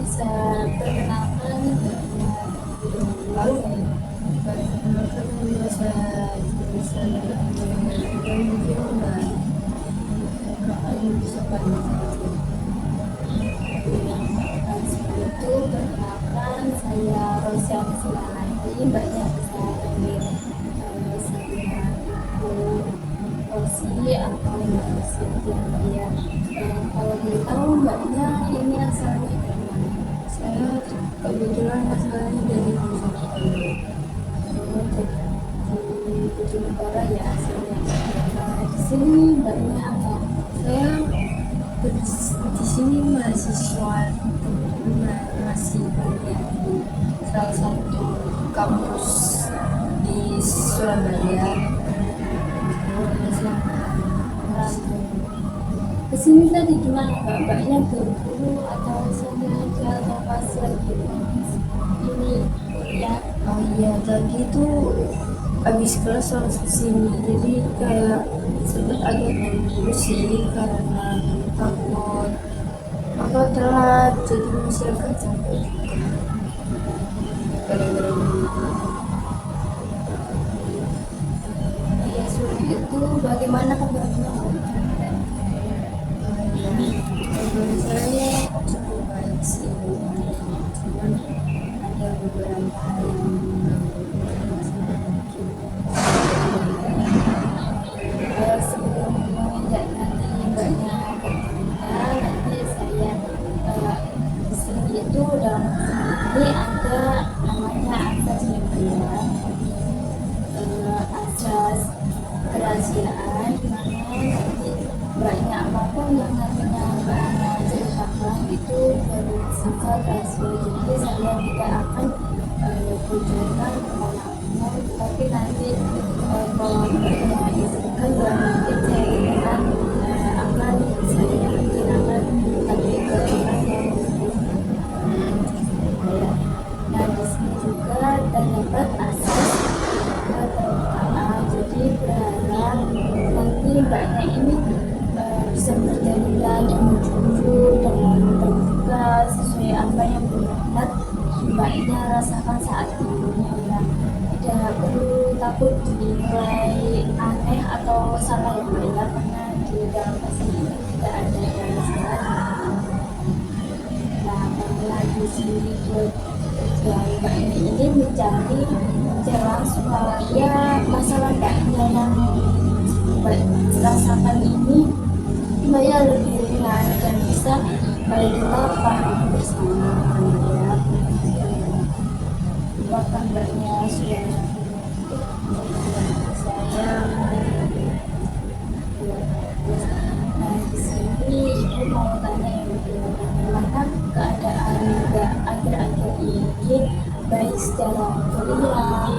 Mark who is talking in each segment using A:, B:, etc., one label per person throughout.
A: bisa perkenalkan lalu perkenalkan bahasa Indonesia dan juga bisa seperti itu. Perkenalkan, saya Rosiana Silahati, banyak bisa panggil saya Rosi atau Rosi dia. Kalau boleh tahu mbaknya ini asalnya dari mana? Saya kebetulan asalnya dari Bojonegoro. Di Bojonegoro ya asalnya. Di sini mbaknya apa? Saya di sini mahasiswa, masih kuliah di salah satu kampus di Surabaya. Kesini tadi gimana mbaknya dulu atau sengaja atau pas lagi ini ya? Oh iya, tadi tuh habis kelas langsung kesini, jadi kayak sempat agak buru sih karena takut apa telat, jadi masih agak capek gara-gara ya seperti itu. Bagaimana kabarnya? Kabar saya cukup baik sih, cuman ada beberapa hal yang sebelum menginjak nanti mbaknya bercerita, nanti saya di sini itu dalam ini ada namanya asas pemberian, asas kerahasiaan, dimana nanti banyak apapun yang namanya mbak ceritakan itu bersifat rahasia, jadi saya tidak akan bocorkan kemanapun, tapi nanti kalau mbaknya izinkan nanti saya akan saya bicarakan nanti ke orang yang nah di sini juga terdapat asas keterbukaan, jadi berharap nanti mbaknya ini bisa berjalan dengan jujur, dengan terbuka sesuai apa yang benar mbaknya rasakan saat ini ya. Tidak perlu takut dinilai aneh atau salah yang beda, karena di dalam pasal ini tidak ada yang salah. Nah, karena di sini mbaknya ini mencari jalan supaya masalah mbaknya yang rasakan ini supaya lebih ringan dan bisa kita paham bersama ya. Bahkan mbaknya sudah saya nah di sini ibu mau tanya yang bagaimana keadaan mbak akhir-akhir ini, baik secara kuliah,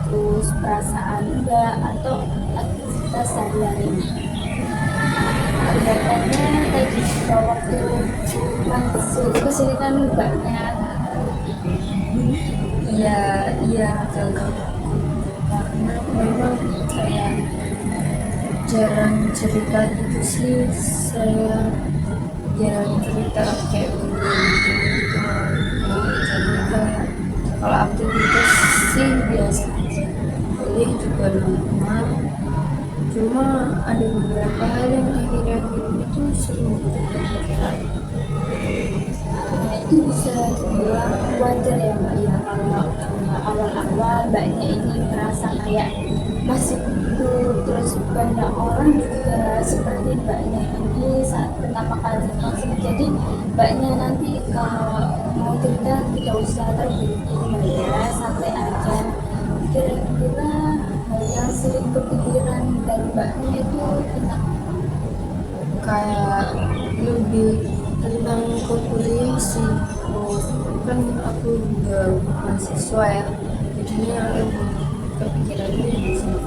A: terus perasaan mbak atau aktivitas sehari-hari. Kelihatannya tadi waktu langsung kesini kan mbaknya iya karena memang saya jarang cerita gitu sih, saya jarang cerita kayak gitu. Jadi kayak kalau aktivitas sih biasa aja, kuliah juga normal, cuma ada beberapa hal yang akhir-akhir itu sering berpikiran. Itu bisa dibilang wajar ya mbak ya, kalau awal-awal mbaknya ini merasa kayak masih butuh, terus banyak orang juga seperti mbaknya ini saat pertama kali vaksin, jadi mbaknya nanti kalau mau cerita tidak usah terburu-buru ya, santai aja. Kira-kira hal yang sering berpikiran dari mbaknya itu tentang kayak lebih tentang kuliah sih. Kan aku juga mahasiswa ya, jadinya lebih kepikirannya sih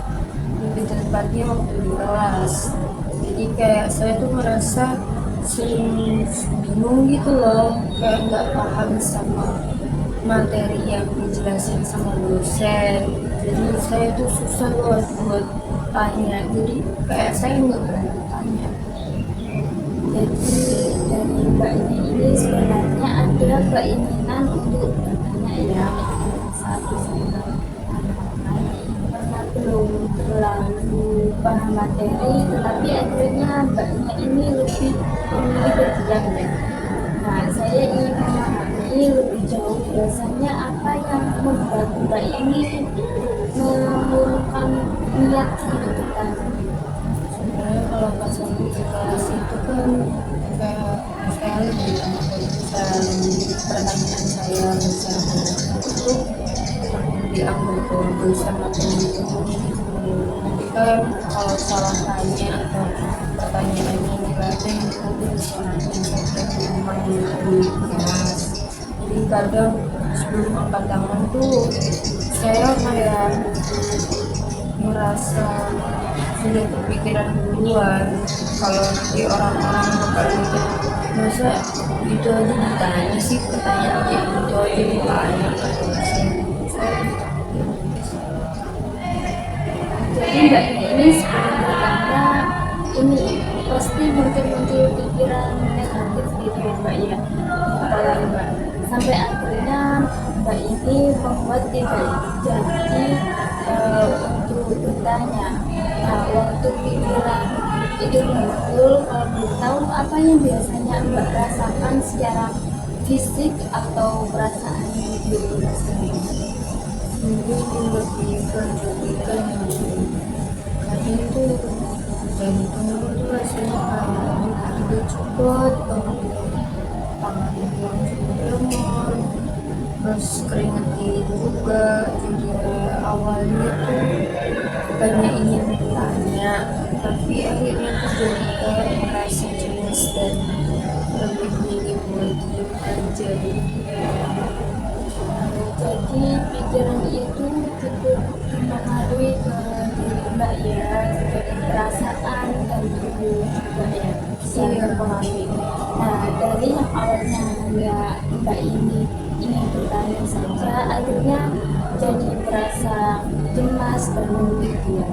A: lebih tepatnya waktu di kelas. Jadi kayak saya tuh merasa sering bingung gitu loh, kayak nggak paham sama materi yang dijelasin sama dosen, jadi saya tuh susah buat tanya, jadi kayak saya nggak berani tanya. Jadi dari mbaknya ini sebenarnya ada keinginan untuk bertanya ya satu sama lain karena belum terlalu paham materi, tetapi akhirnya mbaknya ini lebih memilih berdiam ya. Nah, saya ingin memahami lebih jauh biasanya apa yang membuat mbak ini mengurungkan niat untuk bertanya.
B: Sebenarnya kalau pas waktu di kelas itu kan kayak saya lebih pertanyaan saya itu dianggap bagus sama teman-teman gitu. Nanti kan kalau salah tanya atau pertanyaannya nilainya nanti disalahin saja di rumah di kelas. Jadi kadang sebelum angkat tangan tuh saya kayak merasa sudah kepikiran duluan kalau nanti orang-orang bakal mikir masa itu aja ditanya sih, pertanyaan kayak gitu aja ditanya.
A: Jadi mbaknya ini sebelum bertanya ini pasti muncul pikiran negatif gitu ya mbak ya, kepala mbak, sampai akhirnya mbak ini membuat tidak jadi untuk bertanya. Nah, waktu pikiran itu muncul, kalau belum tahu apa yang biasanya mbak rasakan secara fisik atau perasaan gitu.
B: Mungkin lebih berlebihan karena itu jantung itu rasanya kayak udah cepet banget, tangannya langsung tremor, terus keringetin juga. Jadi awalnya tuh banyak ingin bertanya, tapi akhirnya tuh jadi kayak merasa cemas dan lebih ingin buat diem aja.
A: Jadi pikiran itu cukup mempengaruhi ke diri mbak ya, jadi perasaan dan tubuh juga ya bisa mempengaruhi. Nah, dari yang awalnya nggak mbak ini ingin bertanya saja, akhirnya jadi merasa cemas dan memiliki ya,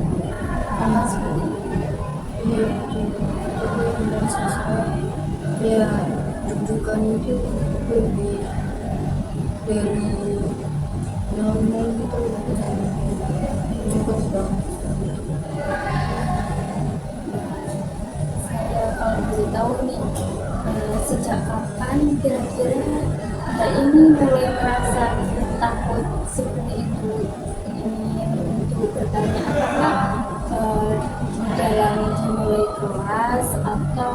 A: sama seperti itu.
B: Iya, jadi merasa saya ya deg-degan itu lebih dari normal gitu, cepet banget.
A: Saya kalau boleh tahu nih, sejak kapan kira-kira mbak ini mulai merasa takut seperti itu ingin untuk bertanya, apakah dalam mulai kelas atau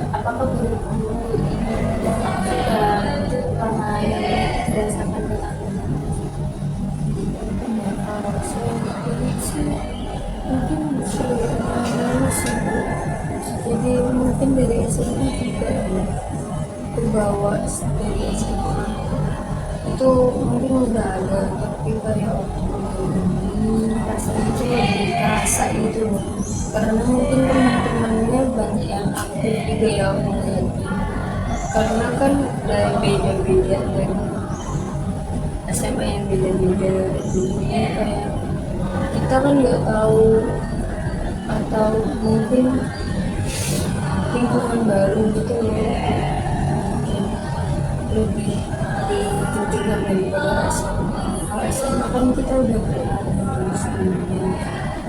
A: apakah guru-guru ini sudah muncul karena yang dirasakan ketakutan?
B: Kalau saya lihat sih mungkin sebenarnya sibuk, jadi mungkin dari SMA juga ya kebawa dari SMA itu mungkin udah ada, tapi kayak waktu ini rasanya itu lebih terasa gitu loh, karena mungkin teman-temannya banyak yang aktif juga ya melihat, karena kan dari beda-beda dari SMA yang beda-beda dulunya, kayak kita kan nggak tahu atau mungkin lingkungan baru gitu loh, lebih ditunjukkan daripada SMA. Kalau SMA kan kita udah pernah dari sebelumnya,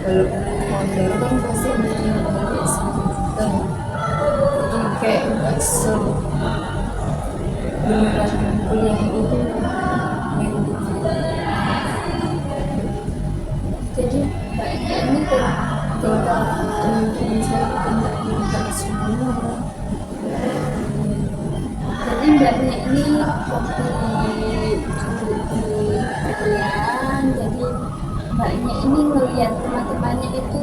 B: walaupun tahun baru kan pasti ada yang dari SMA juga, jadi kayak nggak beneran kuliah itu yang
A: Jadi mbaknya ini tinggal
B: teman-teman saya tidak pintar semua.
A: jadi mbaknya ini waktu di perkuliahan, jadi mbaknya ini melihat teman-temannya itu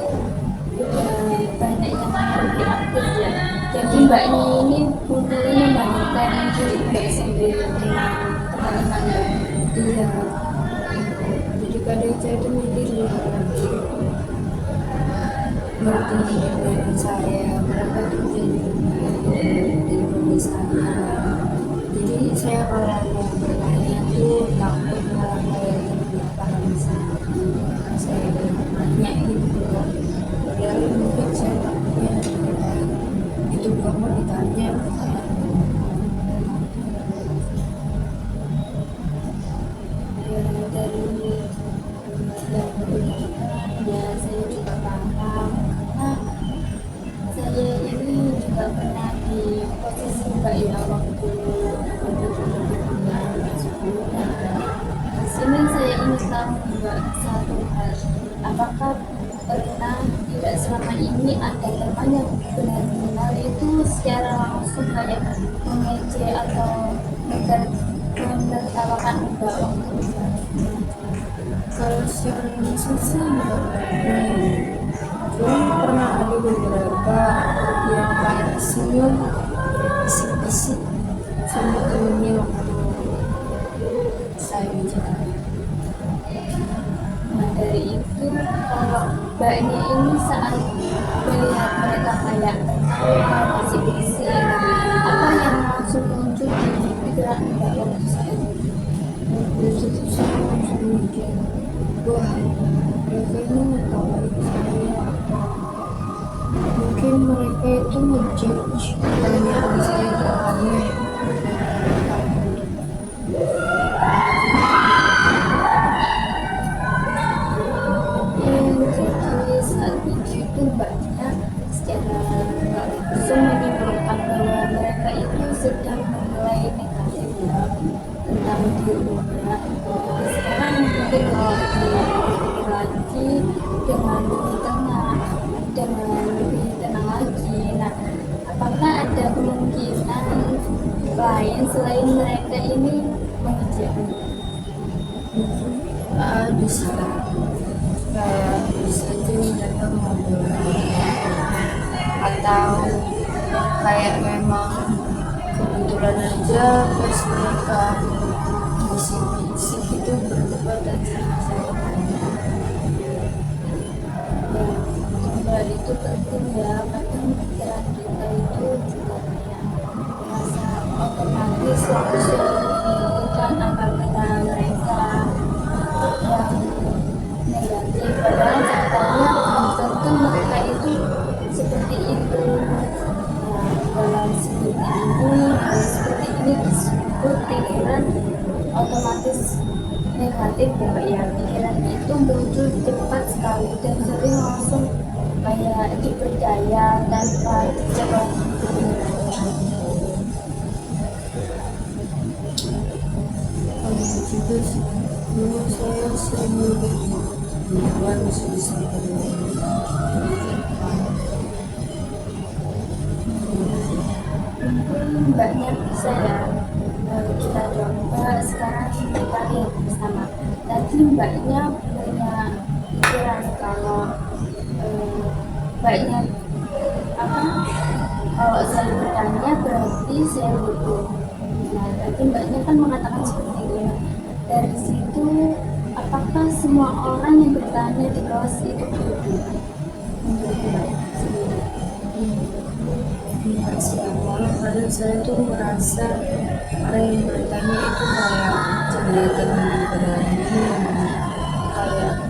A: udah banyak yang lebih aktif ya, jadi mbaknya ini mulai membandingkan diri mbak sendiri dengan teman-teman mbak.
B: Iya, jadi kadang saya tuh mikir ngerti dengan saya, mereka tuh jadi daripada saya. Jadi saya kalau mau bertanya tuh takut malah kayak tidak paham saya bertanya gitu loh. Padahal mungkin saya takutnya itu gak mau ditanya.
A: punya waktu untuk berhubungan sebelumnya. Di sini saya ingin tahu juga satu hal, apakah pernah tidak selama ini ada teman yang benar-benar itu secara langsung kayak mengejek atau menertawakan Mbak waktu Mbak?
B: Kalau secara langsung sih nggak pernah ya. Cuma pernah ada beberapa yang kayak senyum bisik-bisik sama temennya waktu saya bicara.
A: Nah dari itu kalau Mbaknya ini saat melihat mereka kayak tertawa bisik-bisik, apa yang langsung muncul di pikiran Mbak waktu saat itu?
B: Dari situ saya langsung mikir, wah mereka ini ngetawain saya. Mungkin mereka itu ngejudge pernyataan saya itu aneh.
A: Jadi saat itu Mbaknya secara nggak langsung menyimpulkan bahwa mereka itu sedang menilai negatif tentang dirinya. Sekarang mungkin kalau dipikir lagi dengan lebih tenang, lagi. Nah, apakah ada kemungkinan lain selain mereka ini mengejeknya?
B: Ada sih kayak bisa aja mereka ngobrol atau kayak memang kebetulan aja pas mereka bisik-bisik itu bertepatan sama saya.
A: Ya, itu penting ya, kadang pikiran kita itu juga kayak merasa otomatis langsung memikirkan apa-apa mereka yang negatif, padahal faktanya belum tentu mereka itu seperti itu. Nah, dalam seperti ini disebut pikiran otomatis negatif ya, pikiran itu muncul cepat sekali dan sering langsung kayak dipercaya tanpa dicoba.
B: Ada juga sih dulu saya sering mikir bukan bisa
A: Mungkin Mbaknya bisa ya, kita coba sekarang kita lihat bersama. Tadi Mbaknya punya pikiran kalau Mbaknya apa? Kalau saya bertanya berarti saya butuh. Nah, tadi Mbaknya kan mengatakan seperti itu. Nah, dari situ apakah semua orang yang bertanya di kelas itu butuh? Menurut Mbak sendiri?
B: Iya sih, awalnya kadang saya tuh merasa orang yang bertanya itu kayak kelihatan lebih berani, kayak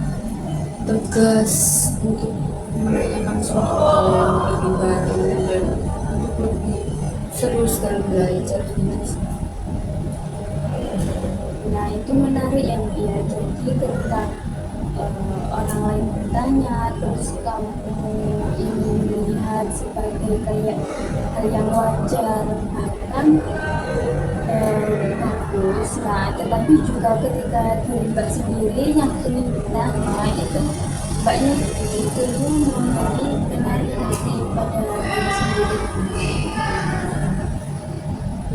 B: tegas untuk menanyakan suatu hal yang lebih baru dan untuk lebih serius dalam belajar gitu sih.
A: Nah itu menarik ya, ya. Jadi ketika orang lain bertanya terus kamu ingin melihat sebagai kayak hal yang wajar bahkan bagus. Nah tetapi juga ketika diri Mbak sendiri yang ingin bertanya itu Mbaknya itu memberi menarik hati pada diri sendiri.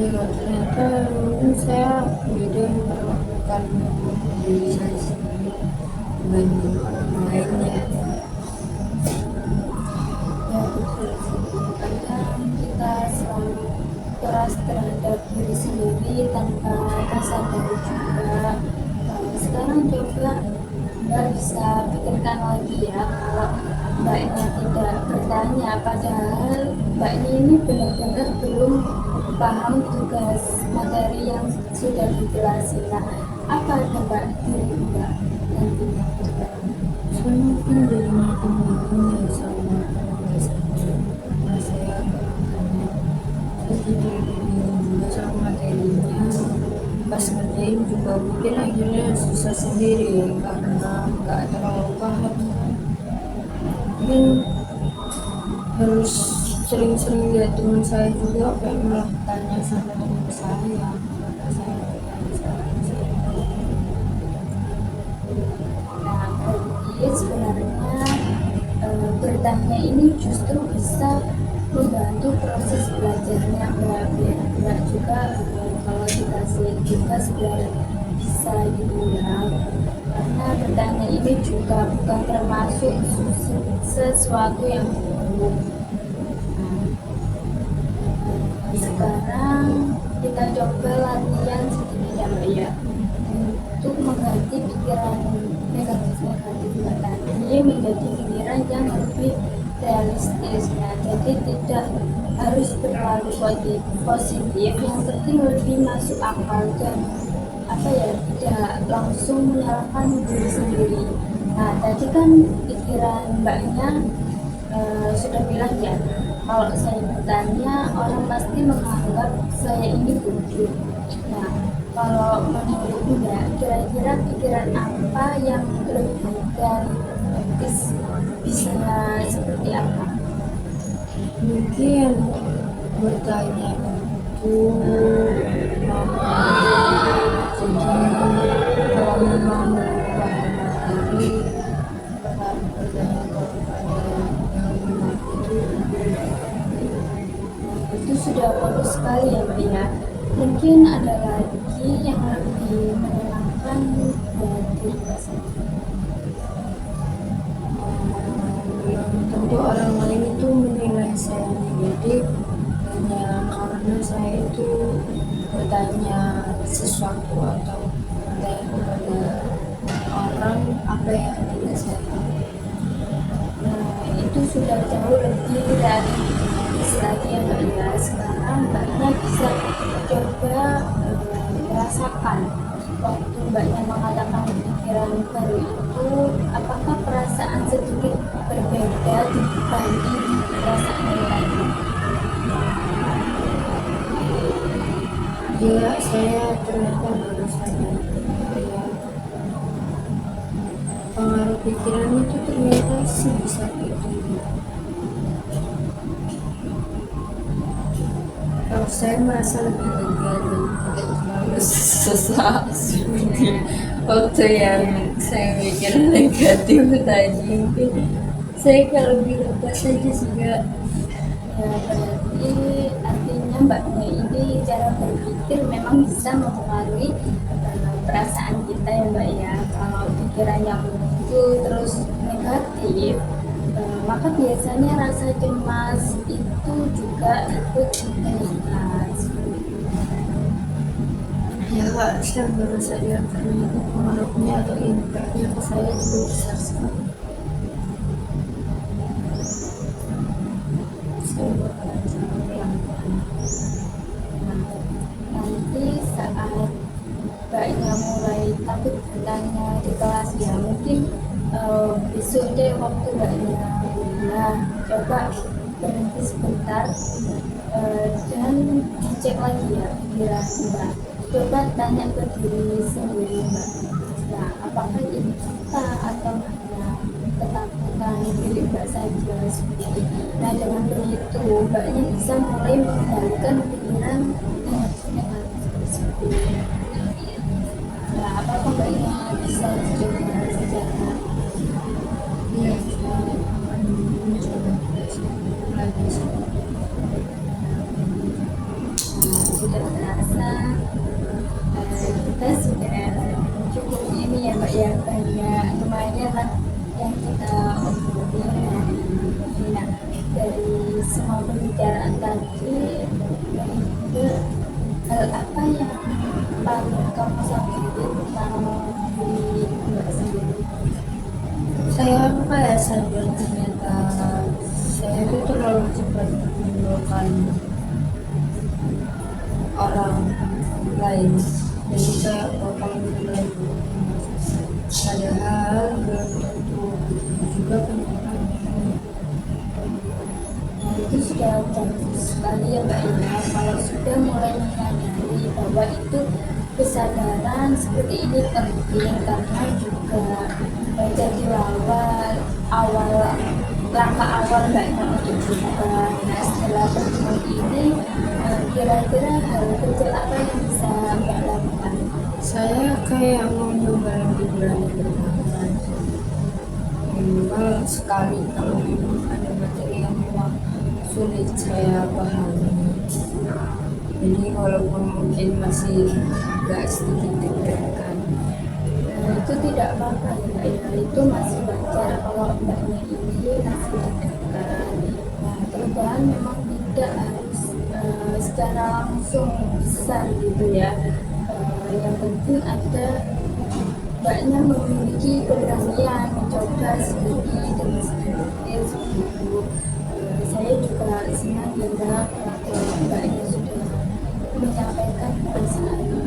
B: Ya ternyata mungkin saya beda memperlakukan diri saya sendiri dibanding orang lainnya.
A: Ya betul sih. Kadang kita selalu keras terhadap diri sendiri tanpa sadar juga. Sekarang coba Mbak bisa pikirkan lagi ya, kalau Mbaknya tidak bertanya padahal Mbaknya ini benar-benar belum paham tugas materi yang sudah dijelasin. Nah, apa Mbak diri Mbak nantinya?
B: Saya mungkin jadi makin bingung ya sama bahasa saya bertanya. Saya jadi bingung juga sama materinya. Pas ngerjain juga mungkin akhirnya susah sendiri karena nggak terlalu paham. Mungkin harus sering-sering lihat teman saya juga kayak malah tanya sama teman saya kenapa saya bertanya sama teman saya.
A: Nah, berarti sebenarnya bertanya ini justru bisa membantu proses belajarnya Mbak juga kalau dikasih tugas biar bisa gitu ya, karena bertanya ini juga bukan termasuk sesuatu yang buruk. Nah, sekarang kita coba latihan sedikit ya Mbak ya, untuk mengganti pikiran negatif-negatif Mbak tadi menjadi pikiran yang lebih realistis. Nah, jadi tidak harus terlalu positif, yang penting lebih masuk akal dan tidak langsung menyalahkan diri sendiri. Nah, tadi kan pikiran Mbaknya sudah bilang ya, kalau saya bertanya orang pasti menganggap saya ini bodoh. Nah, kalau menurut Mbak, kira-kira pikiran apa yang lebih realistis, bisa seperti apa?
B: Mungkin bertanya itu jadi kalau memang mengubah materi bertanya kepada yang memang
A: Itu sudah bagus sekali ya Mbak ya. Mungkin ada lagi yang lebih menenangkan buat diri Mbak sendiri.
B: belum tentu orang lain itu menilai saya negatif hanya karena saya itu bertanya sesuatu atau bertanya kepada orang apa yang tidak saya tahu.
A: Nah, itu sudah jauh lebih dari lagi ya Mbak ya. Sekarang Mbaknya bisa coba merasakan waktu Mbaknya mengatakan pikiran baru itu, apakah perasaan sedikit berbeda dibanding perasaan yang lain?
B: Ya, saya ternyata baru sadar ya, pengaruh pikiran itu ternyata sebesar itu. Kalau saya merasa lebih lega dan tidak terlalu sesak seperti waktu yang saya mikir negatif tadi. Mungkin saya kalau lebih lega saja juga.
A: Ya, berarti artinya Mbaknya ini cara berpikir memang bisa mempengaruhi perasaan kita ya Mbak ya. Kalau pikirannya itu terus negatif, maka biasanya rasa cemas itu juga ikut meningkat.
B: Ya Kak, saya baru sadar ternyata pengaruhnya atau impactnya ke saya cukup besar sekali. Saya bakalan sangat pelan-pelan.
A: Nanti saat Mbaknya mulai takut bertanya di kelas ya, mungkin besok deh waktu Mbaknya kuliah, coba berhenti sebentar dan dicek lagi ya pikiran Mbak. Coba tanya ke diri sendiri Mbak, nah apakah ini fakta atau hanya ketakutan diri Mbak saja seperti itu. Nah, dengan begitu Mbaknya bisa mulai mengendalikan pikiran negatif seperti itu. Nah, apakah Mbaknya bisa dicoba secara
B: Iya, saya akan mencoba lagi.
A: sudah terasa kita sudah cukup ini ya Mbak ya, banyak lumayan lah yang kita obrolin hari ini. Nah, dari semua pembicaraan tadi, itu hal apa yang paling kamu sadari tentang diri Mbak sendiri?
B: Saya kayak sadar ternyata saya itu terlalu cepat meninggalkan orang lain, jadi saya bakal menilai padahal belum tentu juga kenyataan.
A: Nah, itu sudah bagus sekali ya Mbak Ina, kalau sudah mulai menyadari bahwa itu kesadaran seperti ini penting, karena juga jadi awal langkah awal mbaknya untuk berubah. Nah, setelah pertemuan ini, kira-kira hal kecil apa yang bisa mbak lakukan?
B: Saya kayak mau nyoba lebih berani bertahan minimal sekali kalau memang ada materi yang memang sulit saya pahami. Jadi walaupun mungkin masih agak sedikit deg-degan.
A: Itu tidak apa-apa ya mbak ya, itu masih wajar kalau mbaknya ini masih deg-degan. Nah, perubahan memang tidak harus secara langsung besar gitu ya. Yang penting ada mbaknya memiliki keberanian mencoba sedikit demi sedikit seperti itu. Saya juga senang ya mbak kalau mbaknya sudah menyampaikan perasaannya.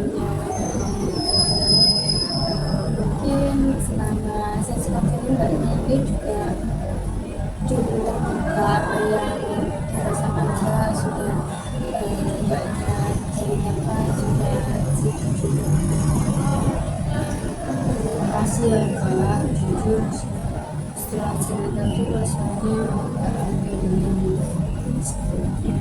A: Mungkin selama sesi counseling mbaknya ini juga cukup terbuka yang dirasakan mbak sudah mbaknya ceritakan sudah setuju.
B: Terima kasih ya Kak, jujur setelah cerita tuh rasanya agak lebih sebenarnya.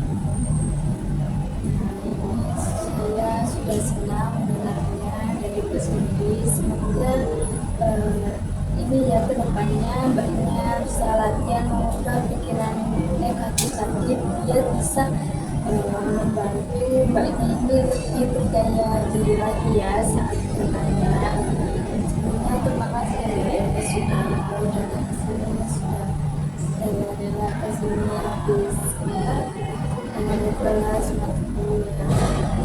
A: Saya sudah senang mendengarnya dari ibu sendiri. Semoga ini ya kedepannya mbaknya bisa latihan mengubah pikiran negatif tadi biar bisa membantu mbaknya ini lebih percaya diri lagi ya saat bertanya. Sebelumnya terima kasih ya mbak ya sudah mau datang ke sini, sudah rela kesini habis kelas waktu ya.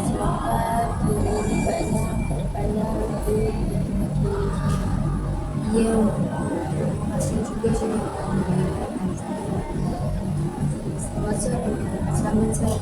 A: Semoga diri mbaknya kedepannya lebih lagi.
B: Iya, terima kasih juga sudah mendengarkan.
A: Selamat sore.
B: Selamat sore.